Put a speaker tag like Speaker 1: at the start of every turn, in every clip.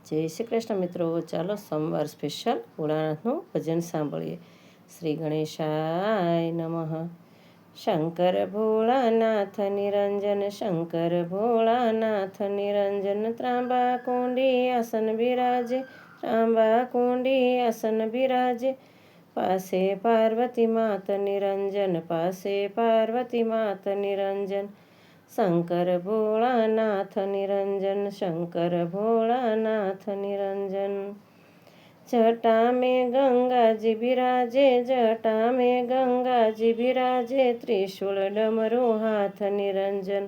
Speaker 1: જય શ્રી કૃષ્ણ મિત્રો, ચાલો સોમવાર સ્પેશિયલ ભોળાનાથનું ભજન સાંભળીએ. શ્રી ગણેશાય નમઃ. શંકર ભોળાનાથ નિરંજન, શંકર ભોળાનાથ નિરંજન, ત્રાંબા કુંડી આસન બિરાજે, ત્રાંબા કુંડી આસન બિરાજે. પાસે પાર્વતી માત નિરંજન, પાસે પાર્વતી માત નિરંજન. શંકર ભોળાનાથ નિરંજન, શંકર ભોળાનાથ નિરંજન. જટા में ગંગાજી બિરાજે, જટા में ગંગાજી બિરાજે, ત્રિશૂળ ડમરું હાથ નિરંજન,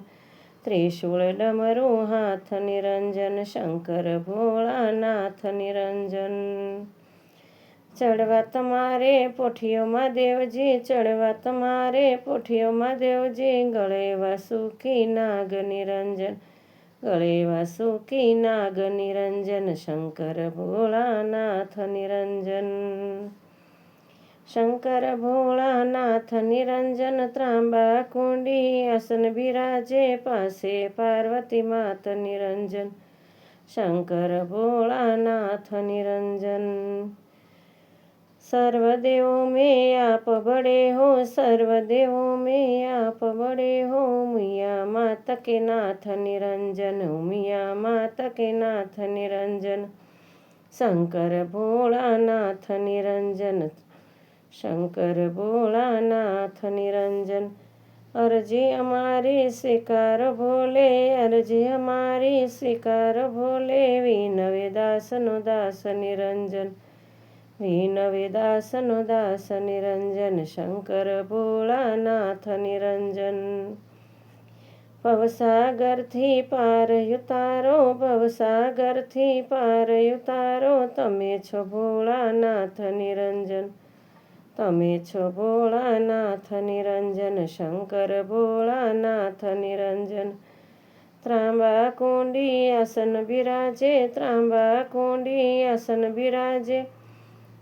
Speaker 1: ત્રિશૂળ ડમરું હાથ નિરંજન. શંકર ભોળાનાથ નિરંજન. ચડવા તમારે પોઠિયોમાં દેવજી, ચડવા તમારે પોઠિયોમાં દેવજી, ગળે વાસુકી નાગ નિરંજન, ગળે વાસુકી નાગ નિરંજન. શંકર ભોળાનાથ નિરંજન. શંકર ભોળાનાથ નિરંજન, ત્રાંબા કુંડી આસન બિરાજે, પાસે પાર્વતી માત નિરંજન. શંકર ભોળાનાથ નિરંજન. सर्वदेवों में आप बड़े हो, सर्वदेवों में आप बड़े हो, उमिया माता के नाथ निरंजन, उमिया माता के नाथ निरंजन. शंकर भोलानाथ निरंजन, शंकर भोलानाथ निरंजन. अर्जी हमारी स्वीकार भोले, अर्जी हमारी स्वीकार भोले, विनवे दासनु दास निरंजन, વિનવે દાસનો દાસ નિરંજન. શંકર ભોળાનાથ નિરંજન. ભવસાગરથી પાર ઉતારો, ભવસાગરથી પાર ઉતારો, તમે છો ભોળાનાથ નિરંજન, તમે છો ભોળાનાથ નિરંજન. શંકર ભોળાનાથ નિરંજન. ત્રાંબા કુંડી આસન બિરાજે, ત્રાંબા કુંડી આસન બિરાજે,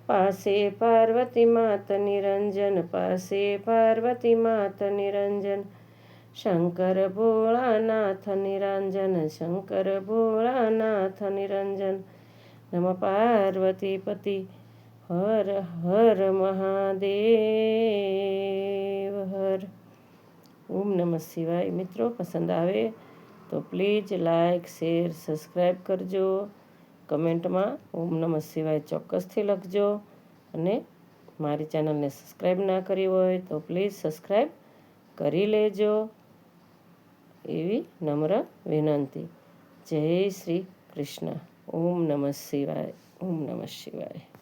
Speaker 1: પાસે પાર્વતી માત નિરંજન, પાસે પાર્વતી માત નિરંજન. શંકર ભોળાનાથ નિરંજન, શંકર ભોળાનાથ નિરંજન. નમઃ પાર્વતી પતિ હર હર મહાદેવ હર. ઓમ નમઃ શિવાય. મિત્રો પસંદ આવે તો પ્લીઝ લાઈક, શેર, સબસ્ક્રાઈબ કરજો. કમેન્ટમાં ઓમ નમઃ શિવાય ચોક્કસથી લખજો. અને મારી ચેનલને સબસ્ક્રાઈબ ના કરી હોય તો પ્લીઝ સબસ્ક્રાઈબ કરી લેજો, એવી નમ્ર વિનંતી. જય શ્રી કૃષ્ણ. ઓમ નમઃ શિવાય, ઓમ નમઃ શિવાય.